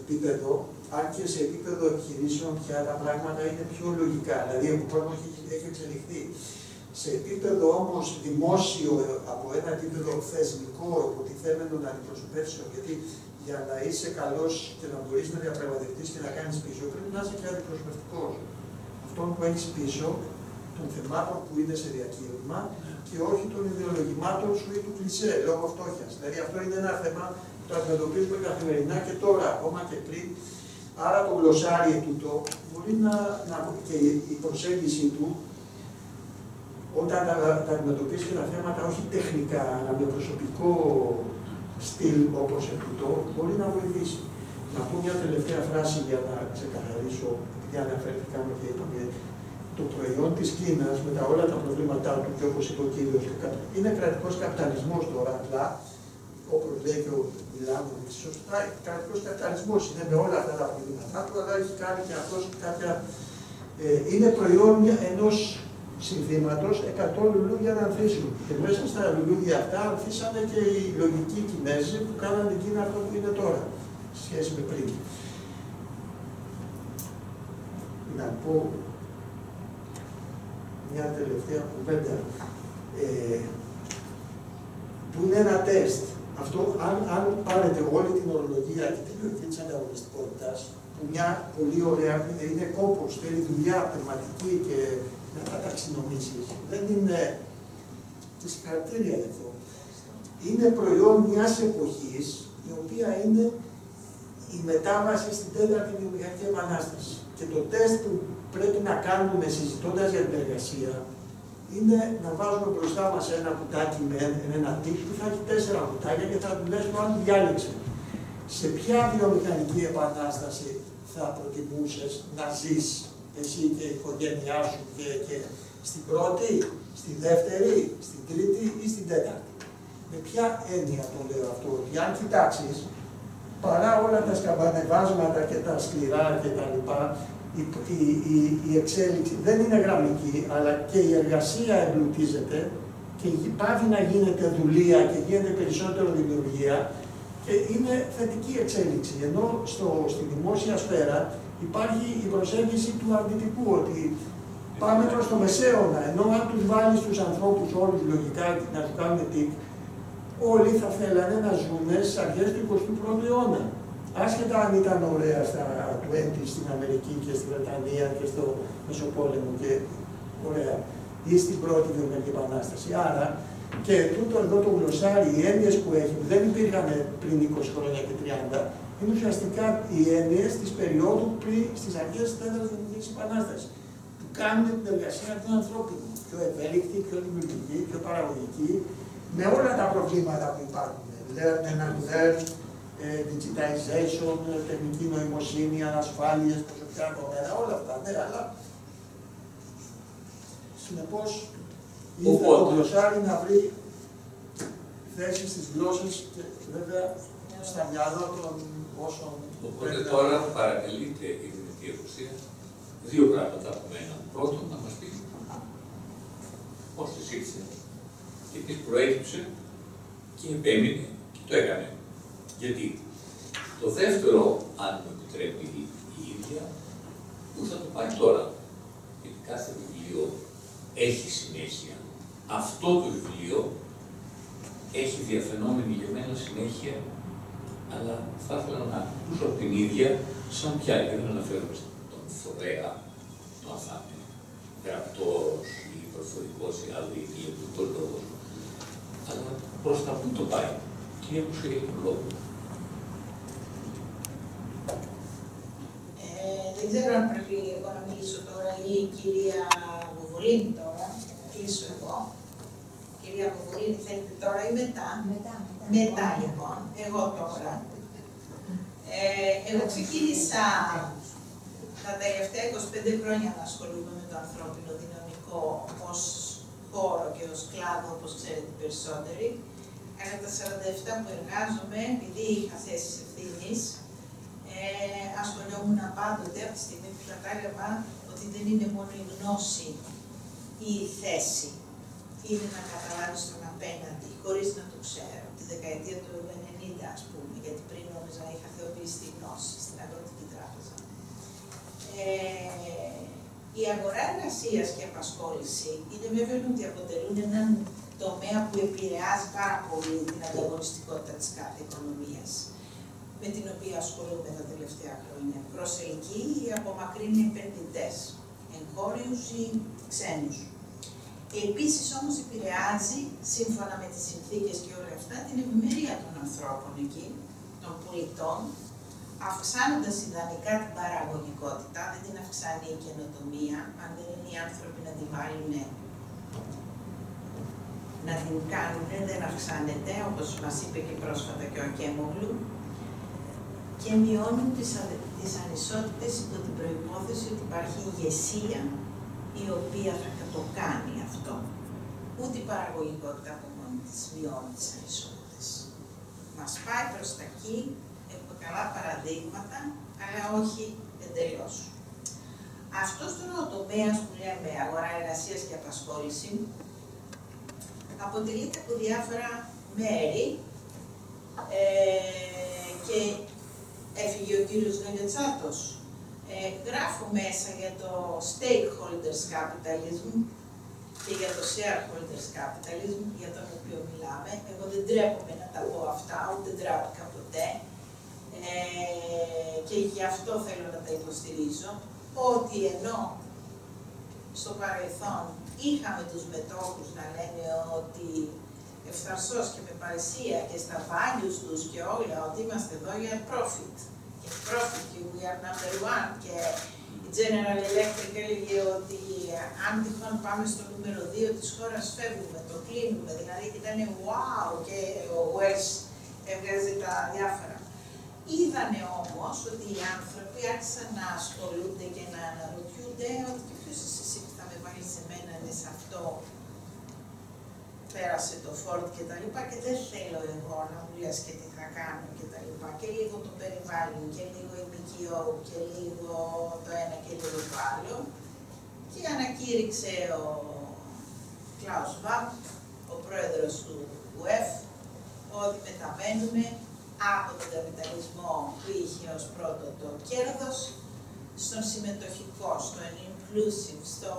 επίπεδο, αν και σε επίπεδο επιχειρήσεων πια τα πράγματα είναι πιο λογικά. Δηλαδή, ο κόσμος έχει εξελιχθεί. Σε επίπεδο όμως δημόσιο, από ένα επίπεδο θεσμικό, υποτιθέμενων αντιπροσωπεύσεων, γιατί για να είσαι καλός και να μπορείς να διαπραγματευτείς και να κάνεις πίσω, πρέπει να είσαι και αντιπροσωπευτικός. Αυτόν που έχεις πίσω, των θεμάτων που είναι σε διακύβευμα και όχι των ιδεολογημάτων σου ή του κλισέ, λόγω φτώχειας. Δηλαδή, αυτό είναι ένα θέμα που το αντιμετωπίζουμε καθημερινά και τώρα, ακόμα και πριν. Άρα, το γλωσσάρι τούτο μπορεί και η προσέγγιση του, όταν τα αντιμετωπίσει και τα θέματα όχι τεχνικά, αλλά με προσωπικό στυλ όπως αυτό, μπορεί να βοηθήσει. Να πω μια τελευταία φράση για να ξεκαθαρίσω, επειδή αναφέρθηκαμε και είπαμε, το προϊόν της Κίνας με όλα τα προβλήματά του και όπως είπε ο κύριος, είναι κρατικός καπιταλισμός τώρα, απλά, όπως λέει και ο Μιλάνοβιτς, σωστά, κρατικός καπιταλισμός είναι με όλα αυτά τα προβλήματά του, αλλά έχει κάνει και αυτός κάποια. Είναι προϊόν ενός συνθήματος 100 λουλούδια να ανθίσουν. Και μέσα στα λουλούδια αυτά ανθίσανε και οι λογικοί Κινέζοι που κάνανε την Κίνα αυτό που είναι τώρα, σε σχέση με πριν. Να πω μια τελευταία κουβέντα, που είναι ένα τεστ. Αυτό, αν πάρετε όλη την ορολογία και την λογική της ανταγωνιστικότητας, που μια πολύ ωραία είναι κόπος, θέλει δουλειά πνευματική και να τα ταξινομήσεις, δεν είναι τη συγχαρητήρια εδώ. Είναι προϊόν μιας εποχής, η οποία είναι η μετάβαση στην τέταρτη βιομηχανική επανάσταση. Και το τεστ που πρέπει να κάνουμε συζητώντας για την εργασία είναι να βάζουμε μπροστά μας ένα κουτάκι με ένα τύπο που θα έχει 4 κουτάκια και θα του λες το αν διάλεξε. Σε ποια βιομηχανική επανάσταση θα προτιμούσες να ζεις εσύ και η οικογένειά σου και στην πρώτη, στη δεύτερη, στην τρίτη ή στην τέταρτη? Με ποια έννοια το λέω αυτό? Ότι αν κοιτάξεις, παρά όλα τα σκαμπανεβάσματα και τα σκληρά και τα λοιπά, η εξέλιξη δεν είναι γραμμική, αλλά και η εργασία εμπλουτίζεται και πάβει να γίνεται δουλεία και γίνεται περισσότερο δημιουργία και είναι θετική εξέλιξη. Ενώ στη δημόσια σφαίρα υπάρχει η προσέγγιση του αρνητικού, ότι πάμε προς το μεσαίωνα, ενώ αν τους βάλεις τους ανθρώπους όλους λογικά να τους κάνουν τικ, όλοι θα θέλανε να ζουν στις αρχές του 21ου αιώνα. Άσχετα αν ήταν ωραία στα 20 στην Αμερική και στη Βρετανία και στο Μεσοπόλεμο και ωραία, ή στην πρώτη βιομηχανική επανάσταση. Άρα και τούτο εδώ το γλωσσάρι, οι έννοιες που έχει, που δεν υπήρχαν πριν 20 χρόνια και 30, είναι ουσιαστικά οι έννοιες της περίοδου πριν στις αρχές της τέταρτης βιομηχανικής επανάστασης, που κάνουν την εργασία των ανθρώπων πιο ευέλικτη, πιο δημιουργική, πιο παραγωγική, με όλα τα προβλήματα που υπάρχουν. Learn and unlearn, digitization, τεχνική νοημοσύνη, ανασφάλειες, προσωπικά δεδομένα, όλα αυτά. Ναι, αλλά συνεπώς ήθελε το γλωσσάρι να βρει θέση στις γλώσσες και βέβαια στα μυαλά των όσων. Οπότε τώρα παρακαλείται η Δημοτική Εκκλησία δύο πράγματα από μένα. Πρώτον, να μας πει πώς της ήρθε και της προέκυψε και επέμεινε και το έκανε. Γιατί το δεύτερο, αν μου επιτρέπει η ίδια, που θα το πάει τώρα, γιατί κάθε βιβλίο έχει συνέχεια. Αυτό το βιβλίο έχει διαφαινόμενη για μένα συνέχεια, αλλά θα ήθελα να ακούσω από την ίδια, σαν πια, δεν αναφέρομαι στον φορέα, το αν θα είναι γραπτός ή προφορικός ή άλλο ή τηλεοπτικός λόγος, αλλά προς τα πού το πάει. Κυρία Κουσία, έχει τον λόγο. Δεν ξέρω αν πρέπει εγώ να μιλήσω τώρα ή η κυρία Βοβολίνη τώρα, να κλείσω εγώ. Κυρία Βοβολίνη, θέλετε τώρα ή μετά? Μετά λοιπόν, εγώ τώρα. Εγώ ξεκίνησα τα τελευταία 25 χρόνια να ασχολούμαι με το ανθρώπινο δυναμικό ως χώρο και ως κλάδο, όπως ξέρετε περισσότεροι. Κατά τα 47 που εργάζομαι, επειδή είχα θέσεις ευθύνης, ασχολιόμουν πάντοτε από τη στιγμή που κατάλαβα ότι δεν είναι μόνο η γνώση ή η θέση. Είναι να καταλάβεις τον απέναντι, χωρίς να το ξέρω. Τη δεκαετία του 90, ας πούμε, γιατί πριν νόμιζα είχα θεοποιήσει τη γνώση στην Αγροτική Τράπεζα. Η αγορά εργασίας και απασχόληση είναι βέβαιο ότι αποτελούν έναν τομέα που επηρεάζει πάρα πολύ την ανταγωνιστικότητα της κάθε οικονομίας, με την οποία ασχολούμαι τα τελευταία χρόνια. Προσελκύει ή απομακρύνει επενδυτές, εγχώριους ή ξένους. Επίσης όμως επηρεάζει, σύμφωνα με τις συνθήκες και όλα αυτά, την ευημερία των ανθρώπων εκεί, των πολιτών, αυξάνοντας ιδανικά την παραγωγικότητα, δεν την αυξάνει η καινοτομία, αν δεν είναι οι άνθρωποι να την βάλουν, να την κάνουν, δεν αυξάνεται, όπως μας είπε και πρόσφατα και ο Ακέμογλου, και μειώνουν τις ανισότητες υπό την προϋπόθεση ότι υπάρχει ηγεσία η οποία θα το κάνει αυτό. Ούτε η παραγωγικότητα από μόνη της μειώνει τις ανισότητες. Μας πάει προς τα εκεί, έχουμε καλά παραδείγματα, αλλά όχι εντελώς. Αυτός τώρα ο τομέας που λέμε αγορά εργασίας και απασχόληση αποτελείται από διάφορα μέρη και έφυγε ο κύριος Γαλιατσάτος. Γράφω μέσα για το stakeholders capitalism και για το shareholders capitalism, για τον οποίο μιλάμε. Εγώ δεν τρέπομαι να τα πω αυτά, ούτε τράπηκα ποτέ. Και γι' αυτό θέλω να τα υποστηρίζω, ότι ενώ στο παρελθόν είχαμε τους μετόχους να λένε ότι ευθαρσώς και με παρησία και στα values τους και όλα, ότι είμαστε εδώ για profit. Και profit και we are number one. Και η General Electric έλεγε ότι αν τυχόν πάμε στο νούμερο 2 της χώρας φεύγουμε, το κλείνουμε. Δηλαδή ήταν wow και ο Wells έβγαζε τα διάφορα. Είδανε όμως ότι οι άνθρωποι άρχισαν να ασχολούνται και να αναρωτιούνται ότι και ποιος είσαι εσύ που θα με βάλει σε μένα σε αυτό πέρασε το Ford και τα λοιπά και δεν θέλω εγώ να μου λες και τι θα κάνω και τα λοιπά και λίγο το περιβάλλον και λίγο η ΜΚΟ και λίγο το ένα και λίγο το άλλο και ανακήρυξε ο Klaus Schwab, ο πρόεδρος του ΟΕΦ, ότι μεταβαίνουμε από τον καπιταλισμό που είχε ως πρώτο το κέρδος στον συμμετοχικό, στο inclusive, στο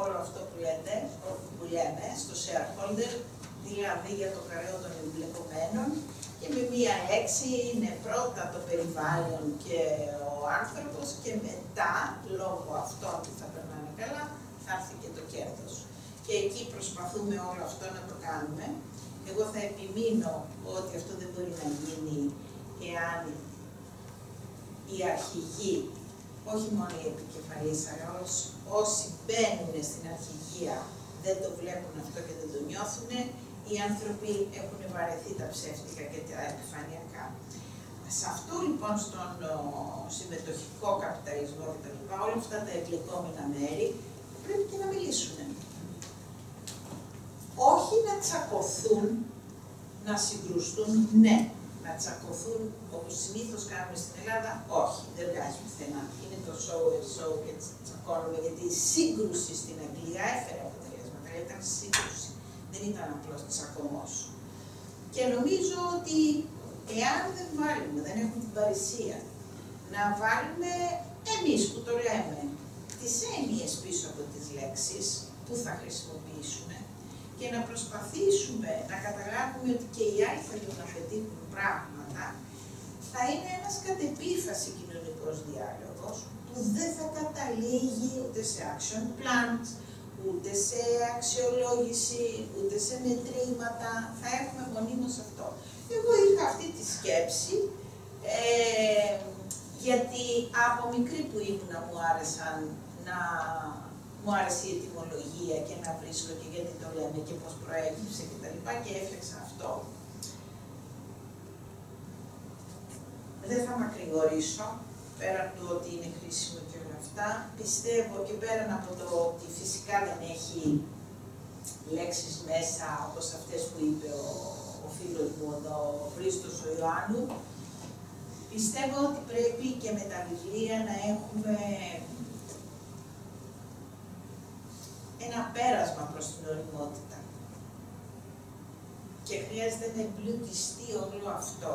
όλο αυτό που λέμε, στο shareholder, δηλαδή για το καρέο των εμπλεκομένων και με μία λέξη είναι πρώτα το περιβάλλον και ο άνθρωπος και μετά, λόγω αυτών που θα περνάνε καλά, θα έρθει και το κέρδος. Και εκεί προσπαθούμε όλο αυτό να το κάνουμε. Εγώ θα επιμείνω ότι αυτό δεν μπορεί να γίνει εάν οι αρχηγοί, όχι μόνο οι επικεφαλείς, αλλά όσοι μπαίνουν στην αρχηγία δεν το βλέπουν αυτό και δεν το νιώθουν, οι άνθρωποι έχουν βαρεθεί τα ψεύτικα και τα επιφανειακά. Σε αυτό λοιπόν στον συμμετοχικό καπιταλισμό κτλ. Όλα αυτά τα εμπλεκόμενα μέρη πρέπει και να μιλήσουν. Όχι να τσακωθούν, να συγκρουστούν, ναι. Να τσακωθούν όπως συνήθως κάνουμε στην Ελλάδα, όχι, δεν βγάζει πουθενά. Είναι το show και τσακώνουμε, γιατί η σύγκρουση στην Αγγλία έφερε αποτελέσματα. Ήταν σύγκρουση, δεν ήταν απλώς τσακωμός. Και νομίζω ότι εάν δεν βάλουμε, δεν έχουμε την παρησία, να βάλουμε εμείς που το λέμε, τις έννοιες πίσω από τις λέξεις που θα χρησιμοποιήσουμε, και να προσπαθήσουμε να καταλάβουμε ότι και οι άλλοι θέλουν να πετύχουν πράγματα, θα είναι ένας κατ' επίφαση κοινωνικός διάλογος που δεν θα καταλήγει ούτε σε action plans, ούτε σε αξιολόγηση, ούτε σε μετρήματα, θα έχουμε μονίμως αυτό. Εγώ είχα αυτή τη σκέψη, γιατί από μικρή που ήμουνα μου άρεσε η ετυμολογία και να βρίσκω και γιατί το λέμε και πώς προέκυψε και τα λοιπά και έφτιαξα αυτό. Δεν θα μακρηγορήσω, πέραν του ότι είναι χρήσιμο και όλα αυτά. Πιστεύω και πέραν από το ότι φυσικά δεν έχει λέξεις μέσα όπως αυτές που είπε ο φίλος μου εδώ, ο Χρήστος ο Ιωάννου, πιστεύω ότι πρέπει και με τα βιβλία να έχουμε ένα πέρασμα προς την ωριμότητα. Και χρειάζεται να εμπλουτιστεί όλο αυτό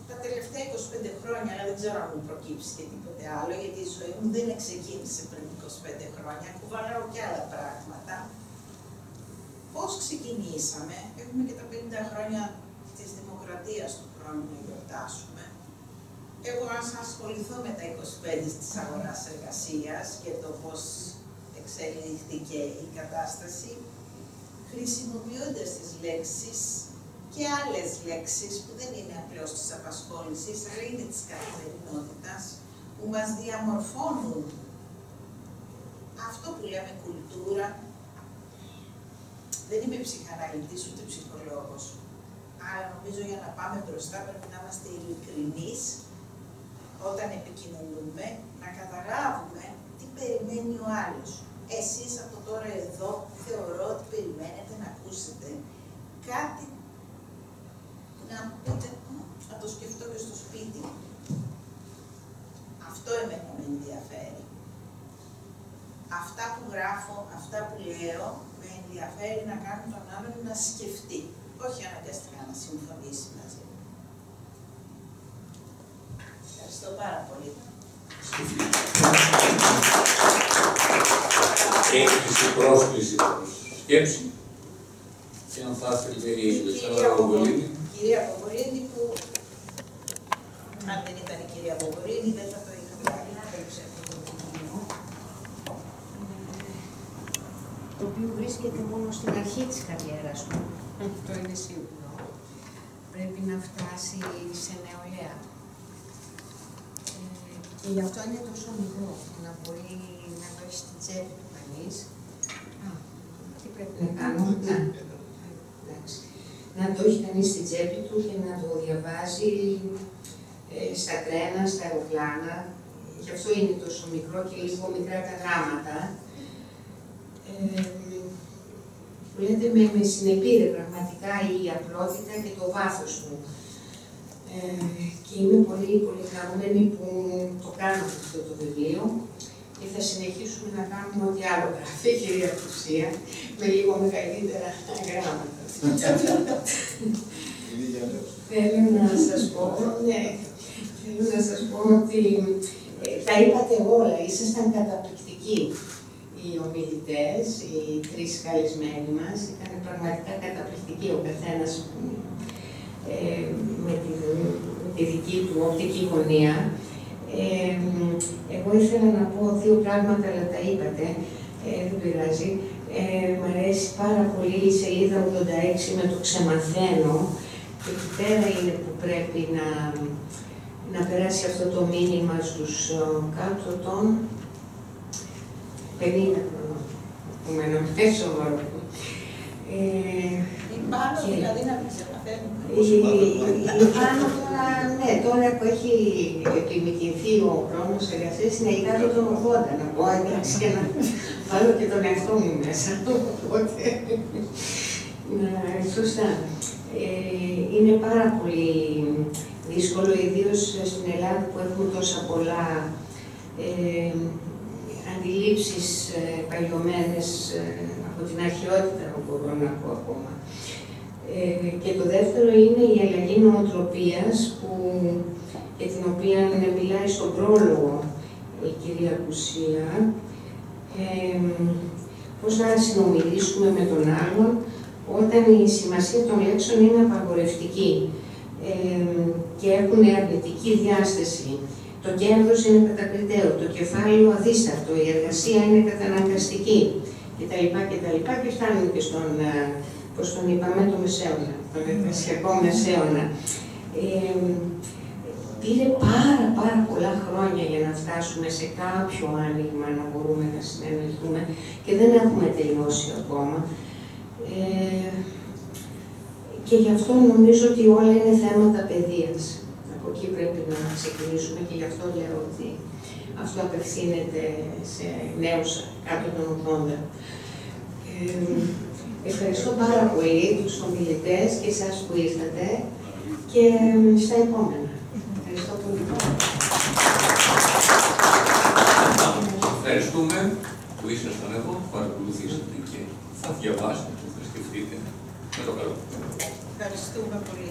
τα τελευταία 25 χρόνια, αλλά δεν ξέρω αν μου προκύψει και τίποτε άλλο, γιατί η ζωή μου δεν ξεκίνησε πριν 25 χρόνια, κουβαλάω και άλλα πράγματα. Πώς ξεκινήσαμε, έχουμε και τα 50 χρόνια της δημοκρατίας του χρόνου να γιορτάσουμε. Εγώ ας ασχοληθώ με τα 25 της αγοράς εργασίας και το πώς εξελίχθηκε η κατάσταση, χρησιμοποιώντας τις λέξεις και άλλες λέξεις που δεν είναι απλώς της απασχόλησης, αλλά είναι της καθημερινότητας, που μας διαμορφώνουν αυτό που λέμε κουλτούρα. Δεν είμαι ψυχαναλυτής ούτε ψυχολόγος, αλλά νομίζω για να πάμε μπροστά πρέπει να είμαστε ειλικρινείς όταν επικοινωνούμε, να καταλάβουμε τι περιμένει ο άλλος. Εσείς από τώρα εδώ θεωρώ ότι περιμένετε να ακούσετε κάτι να πείτε, να το σκεφτώ και στο σπίτι. Αυτό εμένα με ενδιαφέρει. Αυτά που γράφω, αυτά που λέω, με ενδιαφέρει να κάνουν τον άλλον να σκεφτεί. Όχι αναγκαστικά να συμφωνήσει μαζί μου. Ευχαριστώ πάρα πολύ. Έκλεισε πρόσκληση προς σκέψη και αν θα ήθελε η Αλεξάνδρα Παπολίνη. Κυρία Παπολίνη που, αν δεν ήταν η κυρία Παπολίνη, δεν θα το είχαμε κάνει. Το οποίο βρίσκεται μόνο στην αρχή της καριέρας μου. Αυτό είναι σίγουρο. Πρέπει να φτάσει σε νεολαία. Και γι' αυτό είναι τόσο μικρό, να μπορεί να το έχει στην τσέπη του κανείς. Τι πρέπει να κάνω, να το έχει κανείς στην τσέπη του και να το διαβάζει στα τρένα, στα αεροπλάνα. Γι' αυτό είναι τόσο μικρό και λίγο μικρά τα γράμματα. που λέτε με συνεπήρε πραγματικά η απλότητα και το βάθος του. Και είμαι πολύ, πολύ χαρούμενη που το κάνουμε αυτό το βιβλίο και θα συνεχίσουμε να κάνουμε ό,τι άλλο γράφει η κυρία Κουσία, με λίγο μεγαλύτερα γράμματα. Θέλω να σας πω, ότι τα είπατε όλα, ήσασταν καταπληκτικοί. Οι ομιλητές, οι τρεις καλεσμένοι μας, ήταν πραγματικά καταπληκτικοί ο καθένας με τη δική του οπτική γωνία. Εγώ ήθελα να πω δύο πράγματα, αλλά τα είπατε, δεν πειράζει. Μ' αρέσει πάρα πολύ η σελίδα 86 με το ξεμαθαίνω, και εκεί πέρα είναι που πρέπει να περάσει αυτό το μήνυμα στους κάτω των 50 χρονών, που με ένα μέσο όρο. Πάνω δηλαδή να μην ξεμαθαίνουμε. Πάνω τώρα, ναι, τώρα που έχει επιμηκυνθεί ο χρόνος εργασίας, είναι η κάτω των 80, να πω, εντάξει, και να βάλω και τον εαυτό μου μέσα. Οπότε, σωστά. Είναι πάρα πολύ δύσκολο, ιδίως στην Ελλάδα που έχουμε τόσα πολλά αντιλήψεις παλιωμένες από την αρχαιότητα, μπορώ να πω ακόμα. Και το δεύτερο είναι η αλλαγή νοοτροπίας, για την οποία μιλάει στον πρόλογο η κυρία Κουσία. Πώς να συνομιλήσουμε με τον άλλον όταν η σημασία των λέξεων είναι απαγορευτική και έχουν αρνητική διάσταση. Το κέρδος είναι κατακριτέο, το κεφάλαιο αδίσταυτο, η εργασία είναι καταναγκαστική κτλ. Και φτάνουμε και στον, πώς τον είπαμε, το μεσαίωνα, τον εργασιακό μεσαίωνα. Πήρε πάρα πολλά χρόνια για να φτάσουμε σε κάποιο άνοιγμα, να μπορούμε να συνεννοηθούμε και δεν έχουμε τελειώσει ακόμα. Και γι' αυτό νομίζω ότι όλα είναι θέματα παιδείας. Από εκεί πρέπει να ξεκινήσουμε και γι' αυτό λέω ότι αυτό απευθύνεται σε νέους κάτω των 80. Ευχαριστώ πάρα πολύ τους ομιλητές και εσάς που ήρθατε και στα επόμενα. Ευχαριστώ πολύ. Ευχαριστούμε που ήσασταν εδώ, που παρακολουθήσατε και θα διαβάσετε, θα σκεφτείτε. Με το καλό. Ευχαριστούμε πολύ.